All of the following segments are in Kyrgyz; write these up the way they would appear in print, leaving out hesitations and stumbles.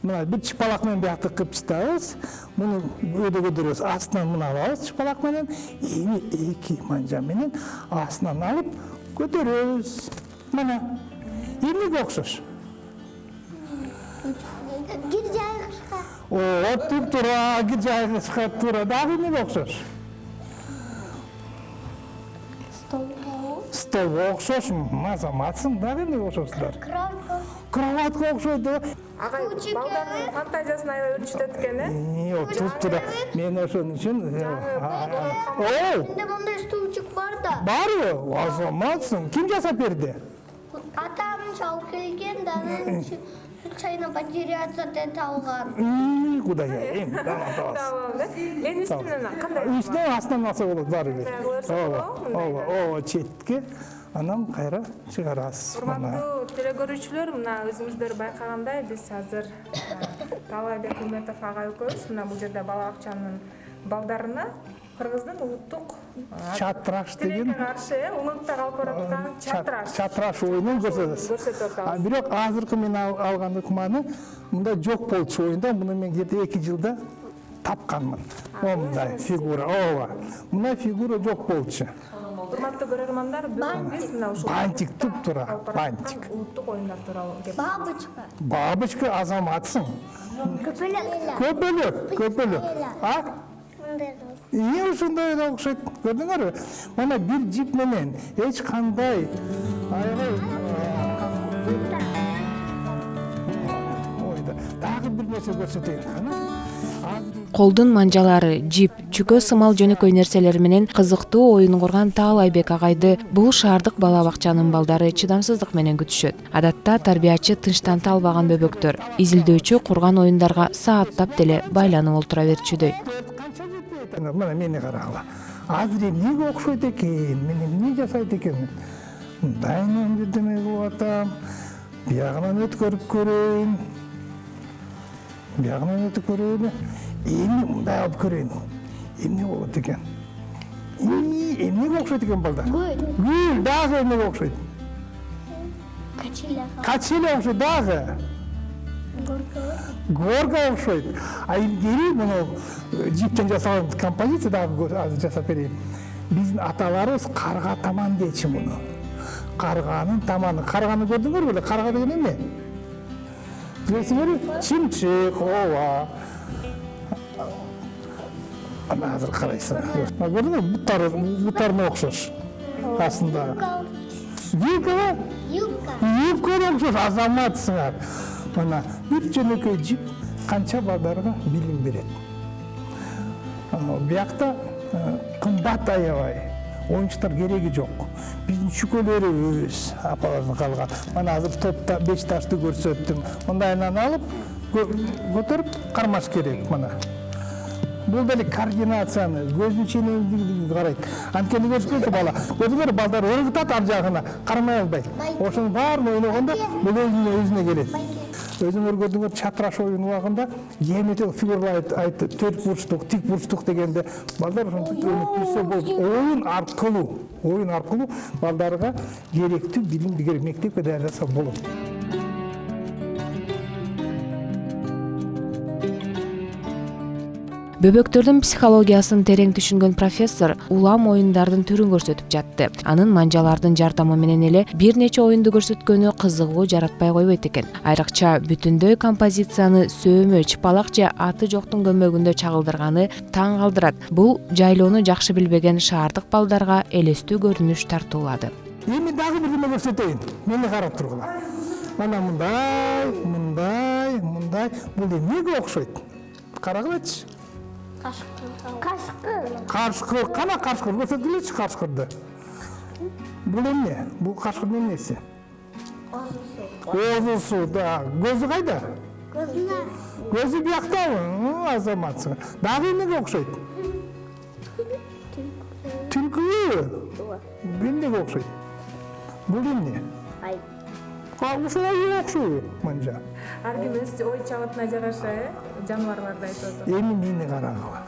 мына бир чыпалак менен биякты кып чытабыз. Муну өйдө көтөрөбүз. Астынан муну алабыз чыпалак менен, эми эки манжа менен астынан алып көтөрөбүз. Мына эмнеге окшош? Гир жайгышка. Тура, гир жайгышка тура. Дагы эмнеге окшош? Столго окшош. Азаматсың, дагы эмнеге окшошсуңдар? Кроватка окшойт. Агай, балдардын фантазиясын аябай үрчүтөт экен, Тура. Мен ошон үчүн. Менде мындай стульчик бар да. Барбы? Азаматсың. Ким жасап берди? Атам чалып келген да, анан случайно потеряться деп алган. Кудайым. Эми үстүнөн кандай? Үстүнөн астынан алса болот баары. Ооба, четке. Анан кайра чыгарасыз. Урматтуу телекөрүүчүлөр, мына өзүңүздөр байкагандай, биз азыр Таалайбек Үмөтов агай экөөбүз мына бул жерде бала бакчанын балдарына Кыргыздын улуттук чатраш деген каршы улуттук алып бараткан чатраш оюнун көрсөтөбүз. Бирок азыркы мен алган ыкманы мында жок болчу оюнда, муну мен где-то 2 жылда тапканмын. Мындай фигура, ооба. Мына фигура жок болчу. Урматтуу көрөрмандар, бүгүн биз мына ушул Бантик туп-тура, бантик. улуттук оюндар тууралуу кеп Бабочка. Бабочка азаматсың. Көпөлөк. Көпөлөк. Ушундай да окшойт. Көрдүңөрбү? Мына бир жип менен эч кандай аябай дагы бир нерсе көрсөтөйүн. Колдун манжалары, жип, чүкө сымал жөнөкөй нерселер менен кызыктуу оюн курган Таалайбек агайды бул шаардык бала бакчанын балдары чыдамсыздык менен күтүшөт. Адатта тарбиячы тынчтанта албаган бөбөктөр изилдөөчү курган оюндарга сааттап деле байланып олтура берчүдөй. Мына мени карагыла. Азыр эмнеге окшойт экен? Мен эмне жасайт экенмин? Мындайынан бирдеме кылып атам. Биягынан өткөрүп көрөйүн. Биягынан өтүп көрөйүн. Эми мындай алып көрөйүн. Эмне болот экен? Эмнеге окшойт экен балдар? Гүл, дагы эмнеге окшойт? Качеля окшойт дагы. Горга окшойт. Илгери муну жиптен жасалган композиция дагы азыр жасап берейин. Биздин аталарыбыз карга таман дейчи муну. Карганын таманы. Карганы көрдүңөрбү беле? Карга деген эмне? Билесиңерби? Чымчык, ооба. Ана азыр карайсың. Көрдүңөрбү? Буттарына окшош. Астында. Вилкага? Юбкага окшош, азаматсыңар. Мына бир жөнөкөй жип канча балдарга билим берет. Биякта кымбат аябай. Оюнчуктар кереги жок. Биздин чүкөлөрүбүз апалардан калган. Мына азыр топта 5 ташты көрсөттүм. Мындайынан алып көтөрүп кармаш керек мына. Бул деле координацияны, көздүн ченемдүүлүгүн карайт. Анткени көрсөтсө бала, көрдүңөр балдар өргүтат ар жагына, кармай албайт. Ошонун баарын ойногондо бул өзүнө келет. Өзүңөр көрдүңөр чатраш оюну убагында геометриялык фигуралар айтты, 4 бурчтук, тик бурчтук дегенде балдар ошентип өнүктүрсө болот. Оюн аркылуу балдарга керектүү билимди керек мектепке даярдаса болот. Бөбөктөрдүн психологиясын терең түшүнгөн профессор улам оюндардын түрүн көрсөтүп жатты. Анын манжалардын жардамы менен эле бир нече оюнду көрсөткөнү кызыгуу жаратпай койбойт экен. Айрыкча бүтүндөй композицияны сөөмө, чыпалак же аты жоктун көмөгүндө чагылдырганы таң калтырат. Бул жайлоону жакшы билбеген шаардык балдарга элестүү көрүнүш тартуулады. Эми дагы бир неме көрсөтөйүн. Мени карап тургула. Мына мындай. Бул эмнеге окшойт? Карагылачы. Кашкыр. Кана кашкыр көрсөтүлөчү кашкырды. Бул эмне? Бул кашкырдын эмнеси? Озусу, да. Көзү кайда? Көзү бияктабы? Азаматсың. Дагы эмнеге окшойт? Түлкү. Эмнеге окшойт? Бул эмне? Ушуга окшойбу манжа? Ар ким өз ой чабытына жараша жаныбарларды айтып атат. Эми мени карагыла.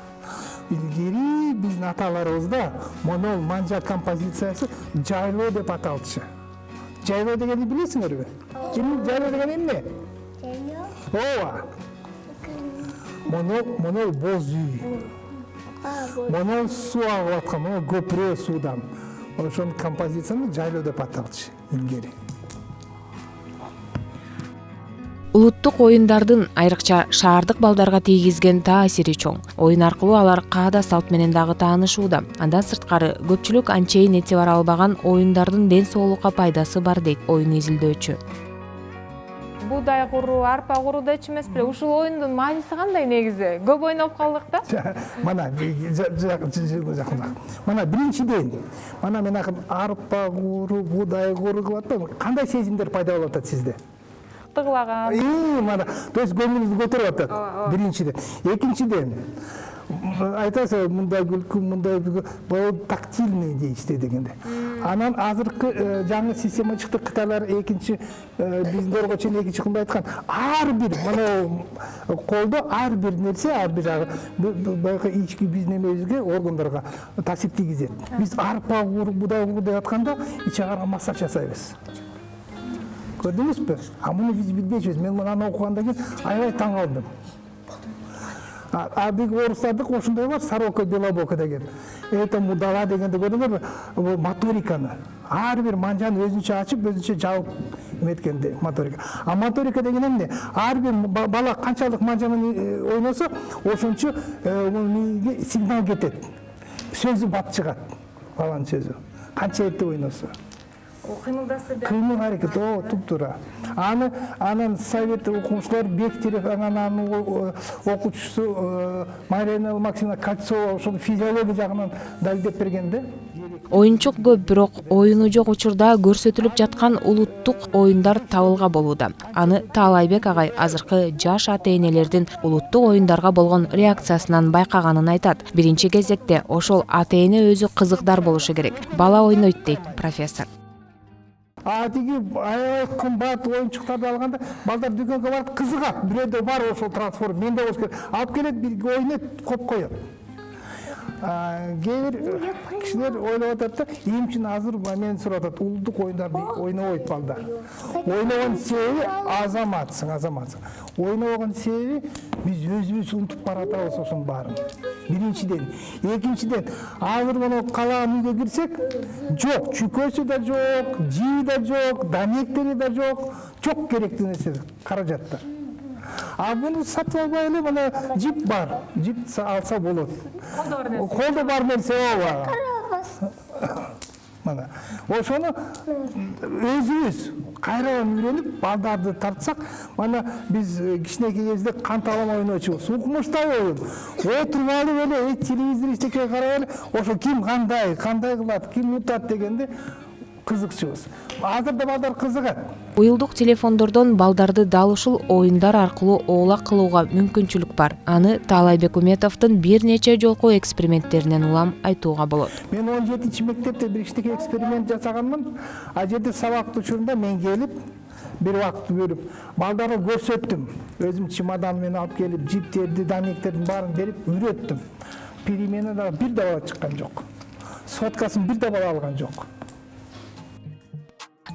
Илгери биздин аталарыбызда монол манжа композициясы жайлоо деп аталчу. Жайлоо дегенди билесиңерби? Жайлоо деген эмне? ооба мону боз үй, мону суу агып аткан, мону көпүрө суудан. Ошонун композицияны жайлоо деп аталчу илгери. Улуттук оюндардын айрыкча шаардык балдарга тийгизген таасири чоң. Оюн аркылуу алар каада салт менен дагы таанышууда. Андан сырткары көпчүлүк анчейин этибар албаган оюндардын ден соолукка пайдасы бар дейт оюн изилдөөчү. Буудай куруу, арпа куруу дечи эмес беле. Ушул оюндун мааниси кандай негизи? Көп ойноп калдык да. Мана биринчиден, мен арпа куруу, буудай куруу кылып атпаймынбы? Кандай сезимдер пайда болуп атат сизде? Тыгылаган. То есть көңүлүңүздү көтөрүп атат. Биринчиден. Экинчиден, айтасыз мындай күлкү, мындай тактильный дейсиз дегенде. Анан азыркы жаңы система чыкты, Кытайлар экинчи биздин орго чейин экинчи кылмай айткан, ар бир мына колдо ар бир нерсе, ар бир баягы ички биздин эмебизге, органдарга таасир тийгизет. Биз арпа куруу, буудай куруу деп атканда ичи-агарга массаж жасайбыз. Көрдүңүзбү? Муну биз билбейбиз. Мен муну окугандан кийин аябай таң калдым. Биз орустардык ошондой бар, сорока белобока деген. Это мудала дегенди көрдүңөрбү? Бул моториканы. Ар бир манжаны өзүнчө ачып, өзүнчө жабып эметкенде моторика. А моторика деген эмне? Ар бир бала канчалык манжаны ойносо, ошончо миге сигнал кетет. Сөзү бат чыгат. Баланын сөзү. Канча эрте ойносо. Кыймылдасы да. Кыймыл аракет, туп-туура. Анан совет окумуштуулар Бехтерев, анан окуучусу Марина Максимовна Кольцова ошол физиология жагынан далилдеп бергенде. Оюнчук көп, бирок оюну жок учурда көрсөтүлүп жаткан улуттук оюндар табылга болууда. Аны Таалайбек агай азыркы жаш ата-энелердин улуттук оюндарга болгон реакциясынан байкаганын айтат. Биринчи кезекте ошол ата-эне өзү кызыкдар болушу керек. Бала ойнойт дейт профессор. Тиги аябай кымбат оюнчуктарды алганда балдар дүкөнгө барып кызыгат. Бирөөдө бар ошол трансформ, менде болуш керек. Алып келет, бирге ойнойт, коюп коет. Кээ бир кишилер ойлоп атат да, эмчи азыр менен сурап атат, улуттук оюндарды ойнобойт балдар. Ойногон себеби азаматсың. Ойногон себеби биз өзүбүз унутуп баратабыз ошонун баарын. Биринчиден, экинчиден, азыр мына калаан үйгө кирсек, жок, чүкөсү да жок, жии да жок, данектери да жок, жок керектүү нерсе, каражаттар. Буну сатып албай эле мына жип бар, жип алса болот. Колдо бар нерсе ооба. Мына ошону өзүбүз кайрадан үйрөнүп, балдарды тартсак, мына биз кичинекей кезде кант алам ойночубуз. Укмуштай оюн. Отуруп алып эле телевизор иштекке карап эле, ошо ким кандай кылат, ким утат дегенде кызыкчубуз. Азырда балдар кызыгат. Уюлдук телефондордон балдарды дал ушул оюндар аркылуу оолак кылууга мүмкүнчүлүк бар. Аны Таалайбек Уметовдун бир нече жолку эксперименттеринен улам айтууга болот. Мен 17-мектепте бир кичинекей эксперимент жасаганмын. А жерде сабак учурунда мен келип, бир убакыт көрүп, балдарга көрсөттүм. Өзүм чемодан менен алып келип, жиптерди, данектердин баарын берип үйрөттүм. Перемена да бир да бала чыккан жок. Соткасын бир да бала алган жок.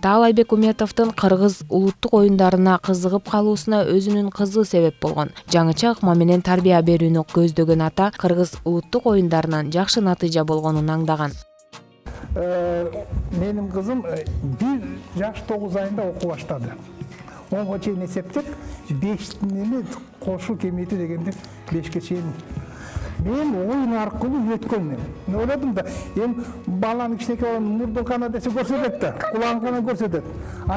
Таалайбек Уметовдун кыргыз улуттук оюндарына кызыгып калуусуна өзүнүн кызы себеп болгон. Жаңыча ыкма менен тарбия берүүнү көздөгөн ата кыргыз улуттук оюндарынан жакшы натыйжа болгонун аңдаган. Менин кызым 1 жаш 9 айында окуу баштады. 10га чейин эсептеп, 5-ни кошу кемейти дегенде 5ке чейин мен оюн аркылуу үйрөткөнмүн. Мен ойладым да, баланы кичинекей баланы мурдун кана десе көрсөтөт да, кулагын кана көрсөтөт.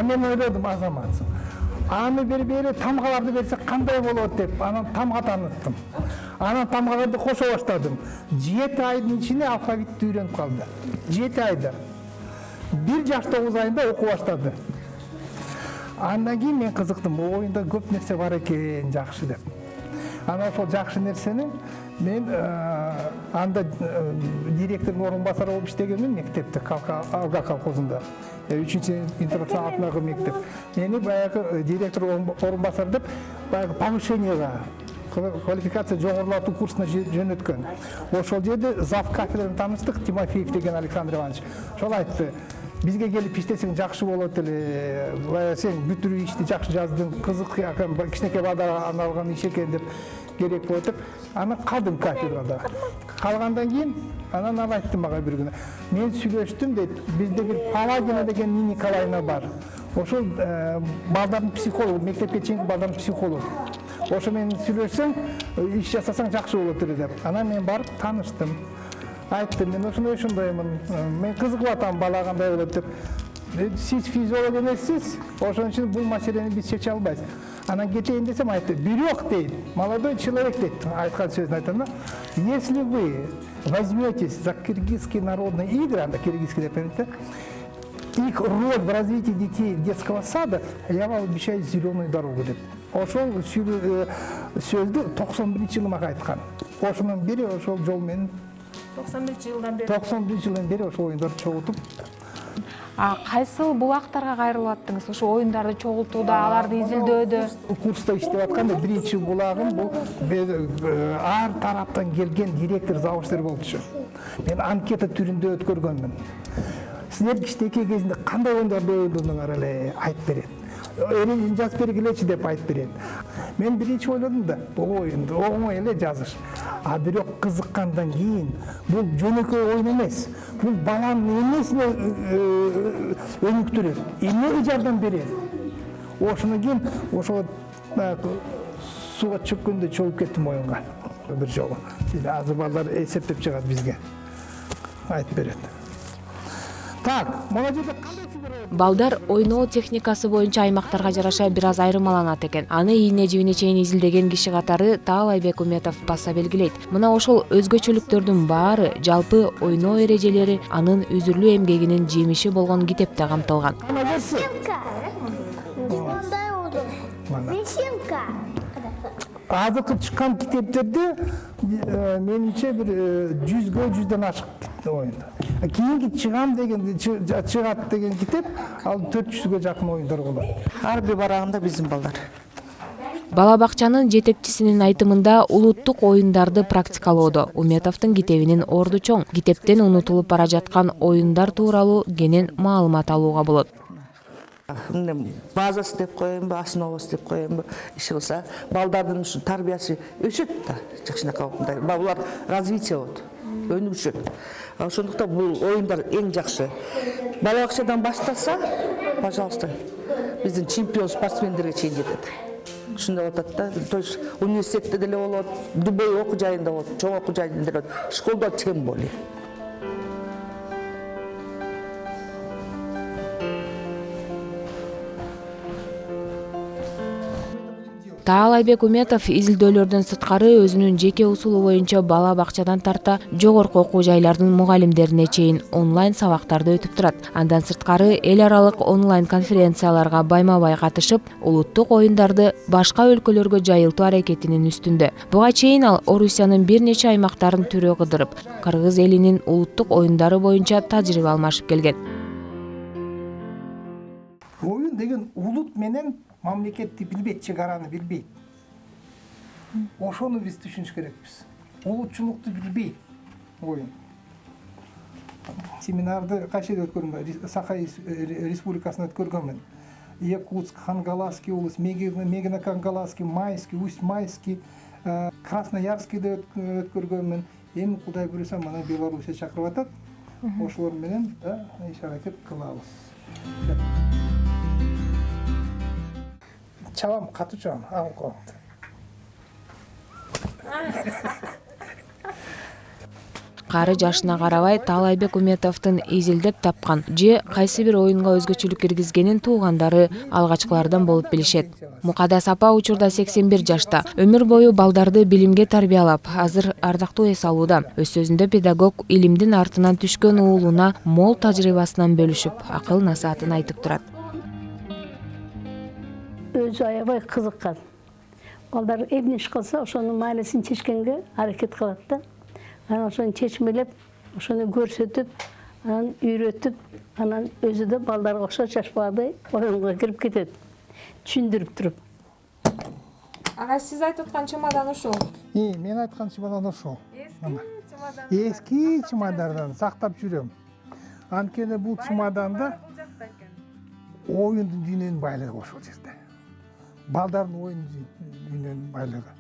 Мен ойладым азаматсың. Аны бери тамгаларды берсек кандай болот деп, анан тамга тааныттым. Анан тамгаларды кошо баштадым. 7 айдын ичинде алфавитти үйрөнүп калды. 7 айда. 1 жаш 9 айында окуу баштады. Андан кийин мен кызыктым, оюнда көп нерсе бар экен, жакшы деп. Анан ошол жакшы нерсени мен анда директордун орун басары болуп иштегенмин мектепте, Алга колхозунда. 3-интернационалдагы мектеп. Мени баягы директор орун басары деп, баягы повышенияга, квалификация жогорулатуу курсуна жөнөткөн. Ошол жерде зав кафедраны тааныштык, Тимофеев деген Александр Иванович. Ошол айтты, бизге келип иштесең жакшы болот эле, баягы сен бүтүрүү ишти жакшы жаздың, кызык экен, кичинекей балдарга арналган иш экен деп керек болуп атып, анан калдым кафедрада. Калгандан кийин анан ал айтты мага бир күнү. Мен сүйлөштүм дейт, бизде бир Палагина деген Нина Николаевна бар. Ошол балдардын психологу, мектепке чейинки балдардын психологу. Ошо менен сүйлөшсөң, иш жасасаң жакшы болот эле деп. Анан мен барып тааныштым. Айттым, мен ошондоймун. Мен кызыгып атам бала кандай болот деп. Сиз физиолог эмессиз, ошон үчүн бул маселени биз чече албайбыз. Анан кетейин десем айтты, бирок дейт, молодой человек дейт, айткан сөзүн айтам да. Если вы возьметесь за киргизские народные игры, анда киргизский деп айтты, их роль в развитии детей детского сада, я вам обещаю зеленую дорогу деп. Ошол сөздү 91-жылы мага айткан. Ошонун бери ошол жол менен 91-жылдан бери. 91-жылдан бери ошол оюндарды чогултуп. Кайсыл булактарга кайрылып аттыңыз? Ошо оюндарды чогултууда, аларды изилдөөдө? Курста иштеп атканда биринчи булагым бул ар тараптан келген директор завуштар болчу. Мен анкета түрүндө өткөргөнмүн. Силер кичинекей кезинде кандай оюндарды оюндоңор эле айтып берет. Эрежени жазып бергилечи деп айтып берет. Мен биринчи ойлодум да, бул оюнду оңой эле жазыш. А бирок кызыккандан кийин бул жөнөкөй оюн эмес. Бул баланын эмесине өнүктүрөт, эмнеге жардам берет. Ошондон кийин ошо сууга чөккөндө чогуп кеттим оюнга бир жолу. Азыр балдар эсептеп чыгат бизге. Айтып берет. Так, мына жерде кандай фигура? Балдар ойноо техникасы боюнча аймактарга жараша бир аз айырмаланат экен. Аны ийне жибине чейин изилдеген киши катары Таалайбек Уметов баса белгилейт. Мына ошол өзгөчөлүктөрдүн баары жалпы ойноо эрежелери анын үзүрлүү эмгегинин жемиши болгон китепте камтылган. Вишенка. Мындай болду. Вишенка. Азыркы чыккан китептерде менимче бир 100-100дөн ашык оюндар. Кийинки чыгат деген китеп ал 400гө жакын оюндар болот. Ар бир барагында биздин балдар. Бала бакчанын жетекчисинин айтымында улуттук оюндарды практикалоодо Уметовдун китебинин орду чоң. Китептен унутулуп бара жаткан оюндар тууралуу кенен маалымат алууга болот. Базасы деп коеюнбу, основасы деп коеюнбу, иш кылса, балдардын ушу тарбиясы өсөт да, жакшынакай мындай. Булар развитие болот, өнүгүшөт. Ошондуктан бул оюндар эң жакшы. Бала бакчадан баштаса, пожалуйста, биздин чемпион спортсмендерге чейин жетет. Ушундай болот да, то есть университетте деле болот, Дубай окуу жайында болот, чоң окуу жайында болот, школда тем более. Таалайбек Уметов изилдөөлөрдөн сырткары өзүнүн жеке усулу боюнча бала бакчадан тарта жогорку окуу жайлардын мугалимдерине чейин онлайн сабактарды өтүп турат. Андан сырткары эл аралык онлайн конференцияларга байма-бай катышып, улуттук оюндарды башка өлкөлөргө жайылтуу аракетинин үстүндө. Буга чейин ал Орусиянын бир нече аймактарын түрө кыдырып, кыргыз элинин улуттук оюндары боюнча тажрыйба алмашып келген. Оюн деген улут менен мамлекетти билбейт, чек араны билбейт. Ошону биз түшүнүш керекпиз. Улутчулукту билбейт оюн. Семинарды кайсы жерде өткөргөм? Сакай республикасында өткөргөмүн. Якутск, Хангаласский область, Мегино-Кангаласский, Майский, Усть-Майский, Красноярскийде өткөргөмүн. Эми Кудай буйруса мына Белоруссия чакырып атат. Ошолор менен иш аракет кылабыз. Чабам, катуу чабам, алып коем. Кары жашына карабай Таалайбек Уметовдун изилдеп тапкан же кайсы бир оюнга өзгөчөлүк киргизгенин туугандары алгачкылардан болуп билишет. Мукадас апа учурда 81 жашта. Өмүр бою балдарды билимге тарбиялап, азыр ардактуу эс алууда. Өз сөзүндө педагог илимдин артынан түшкөн уулуна мол тажрыйбасынан бөлүшүп, акыл насаатын айтып турат. Өзү аябай кызыккан. Балдар эмне иш кылса, ошонун маанисин чечкенге аракет кылат да. Анан ошону чечмелеп, ошону көрсөтүп, анан үйрөтүп, анан өзү да балдарга окшош шашпагандай оюнга кирип кетет. Түшүндүрүп туруп. Ага, сиз айтып аткан чемодан ушул. Мен айткан чемодан ошол. Эски чемодан. Эски чемодандан сактап жүрөм. Анткени бул чемоданда оюндун дүйнөнүн байлыгы ошол жерде. Балдардын оюн дүйнөнүн байлыгы.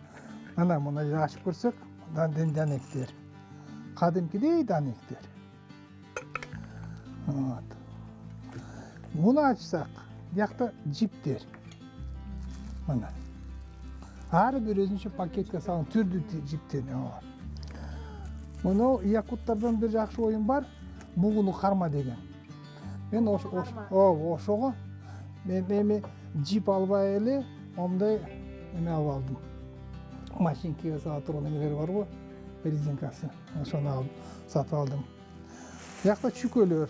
Мына муну ачып көрсөк, данектер. Кадимкидей данектер. Вот. Муну ачсак, бияқта жиптер. Мына. Ар бир өзүнчө пакетке салган түрдүү жиптер. Муну якуттардан бир жакшы оюн бар, бугуну карма деген. Мен ошого мен эми жип албай эле, ондай эме алып алдым. Машинкеге сала турган эмелер барбы? Резинкасы. Ошону алып сатып алдым. Бияқта чүкөлөр.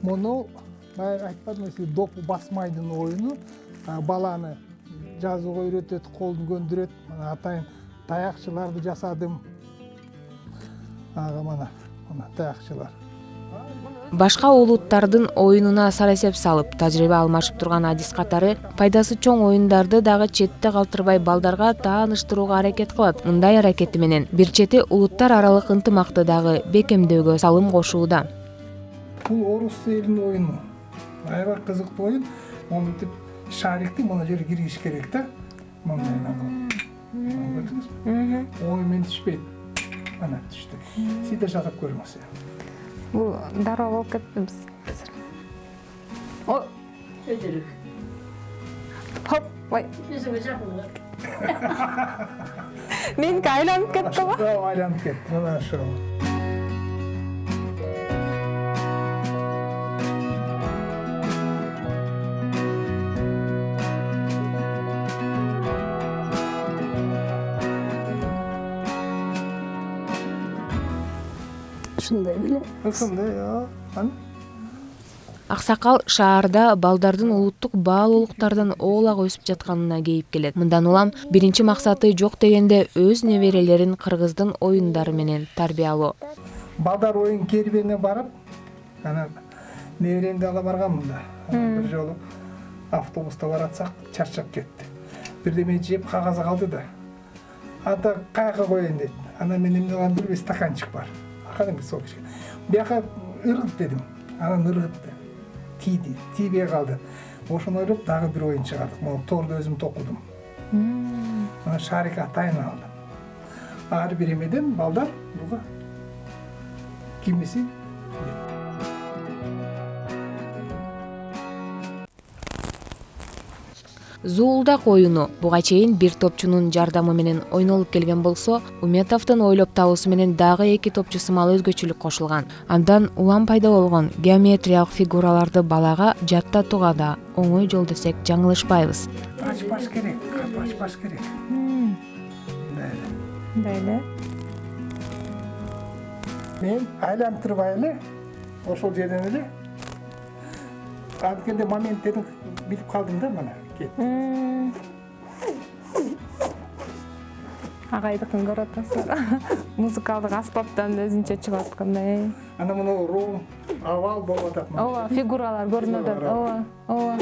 Муну айтпадым, допу басмайдын оюну, баланы жазууга үйрөтөт, колун көндүрөт. Мына атайын таякчыларды жасадым. Мына таякчылар. Башка улуттардын оюнуна сарасеп салып, тажрыйба алмашып турган Адис катары пайдасы чоң оюндарды дагы четте калтырбай балдарга тааныштырууга аракет кылат. Мындай аракети менен бир чети улуттар аралык ынтымакты дагы бекемдөөгө салым кошууда. Бул орус элинин оюну. Аябай кызыктуу оюн. Монтип шарикти мына жерге киргизиш керек да. Мындай көрдүңүзбү? Ой мен түшпөйт. Мына түштү. Сиз да жасап көрүңүз. Бул дароо болуп кетти биз. О, Өдөрүк. хоп, ой. Өзүңө жакын. Меники айланып кетти го. Айланып кетти. Мына ошо. Ушундай беле. Ушундай, Аны Аксакал шаарда балдардын улуттук баалуулуктардан оолак өсүп жатканына кейип келет. Мындан улам биринчи максаты жок дегенде өз неберелерин кыргыздын оюндары менен тарбиялоо. балдар оюн кербене барып, анан неберемди ала барганмын да. Бир жолу автобуста баратсак чарчап кетти. Бирдеме жеп кагазы калды да. Ата кайга коеюн дейт. Анан мен эмне кылганымды билбей стаканчык бар. Кадимки сол кичине. Бияка ыргыт дедим. Анан ыргытты. Тийбей калды. Ошону ойлоп дагы бир оюн чыгардык. Мону торду өзүм токудум. Анан шарик атайын алдым. Ар бир эмеден балдар буга кимиси Зуулдак оюну буга чейин бир топчунун жардамы менен ойнолуп келген болсо, Уметовдун ойлоп табуусу менен дагы 2 топчу сымал өзгөчөлүк кошулган. Андан улам пайда болгон геометриялык фигураларды балага жаттатууга да оңой жол десек жаңылышпайбыз. ачпаш керек, ачпаш керек. Мындай эле. Мен айлантырбай эле ошол жерден эле анткенде моменттерин билип калдым да, мына кет. Агайдыкын көрүп атасыздар. Музыкалдык аспаптан өзүнчө чыгып аткандай. Ана мына ром овал болуп атат. Ооба, фигуралар көрүнүп атат. Ооба.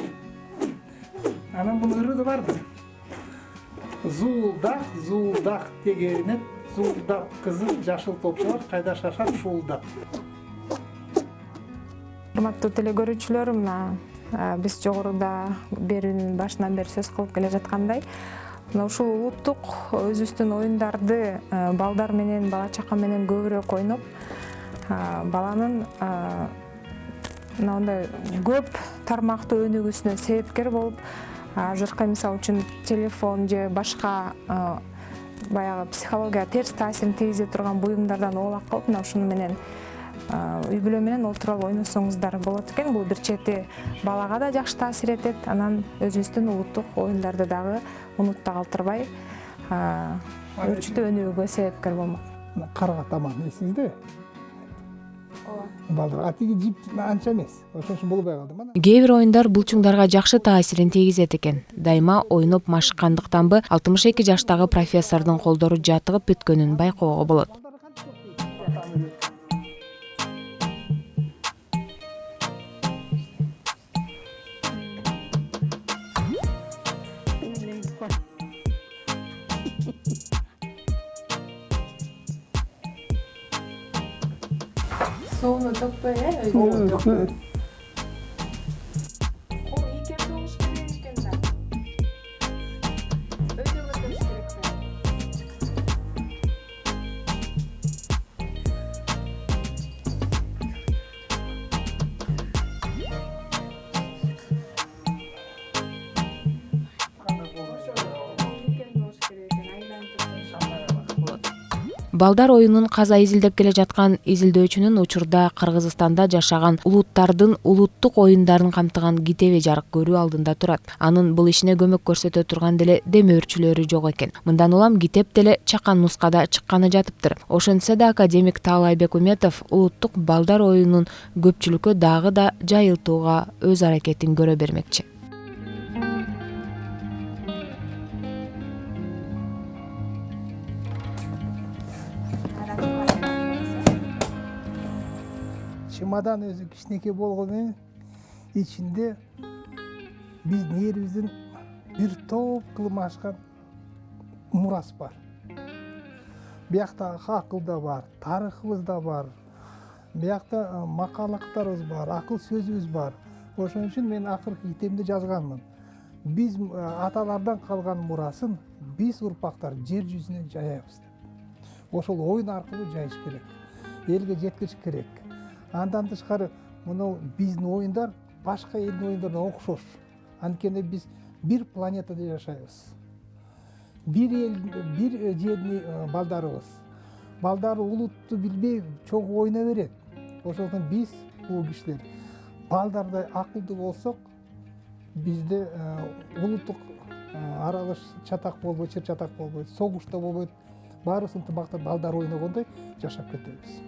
Анан бунун ырыгы барбы? Зуулдак тегеринет, зуулдап кызыл жашыл топчулар кайда шашат шуулдап. Урматтуу телегөрүүчүлөр, мына биз жогоруда берүүнүн башынан бери сөз кылып келе жаткандай, мына ушул улуттук өзүбүздүн оюндарды балдар менен, бала чака менен көбүрөөк ойноп, баланын мындай көп тармактуу өнүгүүсүнө себепкер болуп, азыркы мисалы үчүн телефон же башка баягы психология терс таасирин тийгизе турган буюмдардан оолак калып, мына ушуну менен үй бүлө менен олтуруп ойносоңуздар болот экен. Бул бир чети балага да жакшы таасир этет, анан өзүбүздүн улуттук оюндарды дагы унутта калтырбай, өрчүтүү өнүгүүгө себепкер болмок. Карга таман эсиңизде? Балдар атиги жип анча эмес. Ошон үчүн болбой калды. Кээ бир оюндар булчуңдарга жакшы таасирин тийгизет экен. Дайыма ойноп машыккандыктанбы 62 жаштагы профессордун колдору жатыгып бүткөнүн байкоого болот. сууну төкпөй Сууну төкпөй. Ол экен болуш керек экен да. Өйдөгө төш керек да. Балдар оюнун каза изилдеп келе жаткан изилдөөчүнүн учурда Кыргызстанда жашаган улуттардын улуттук оюндарын камтыган китеби жарык көрүү алдында турат. Анын бул ишине көмөк көрсөтө турган деле демөөрчүлөрү жок экен. Мындан улам китеп деле чакан нускада чыкканы жатыптыр. Ошентсе да академик Таалайбек Уметов улуттук балдар оюнун көпчүлүккө дагы да жайылтууга өз аракетин көрө бермекчи. Чемодан өзү кичинекей болгону ичинде биздин элибиздин бир топ кылмашкан мурас бар. Биякта акыл да бар, тарыхыбыз да бар. Биякта макалактарыбыз бар, акыл сөзүбүз бар. Ошон үчүн мен акыркы китебимде жазганмын. Биз аталардан калган мурасын биз урпактар жер жүзүнө жаябыз деп. Ошол оюн аркылуу жайыш керек. Элге жеткириш керек. Андан тышкары мына биздин оюндар башка элдин оюндарына окшош. Анткени биз бир планетада жашайбыз. Бир эл, бир жердин балдарыбыз. Балдары улутту билбей чогуу ойна берет. Ошондуктан биз бул кишилер балдардай акылдуу болсок, бизде улуттук аралаш чатак болбойт, чыр чатак болбойт, согуш да болбойт. Баарыбыз ынтымакта балдар ойногондой жашап кетебиз.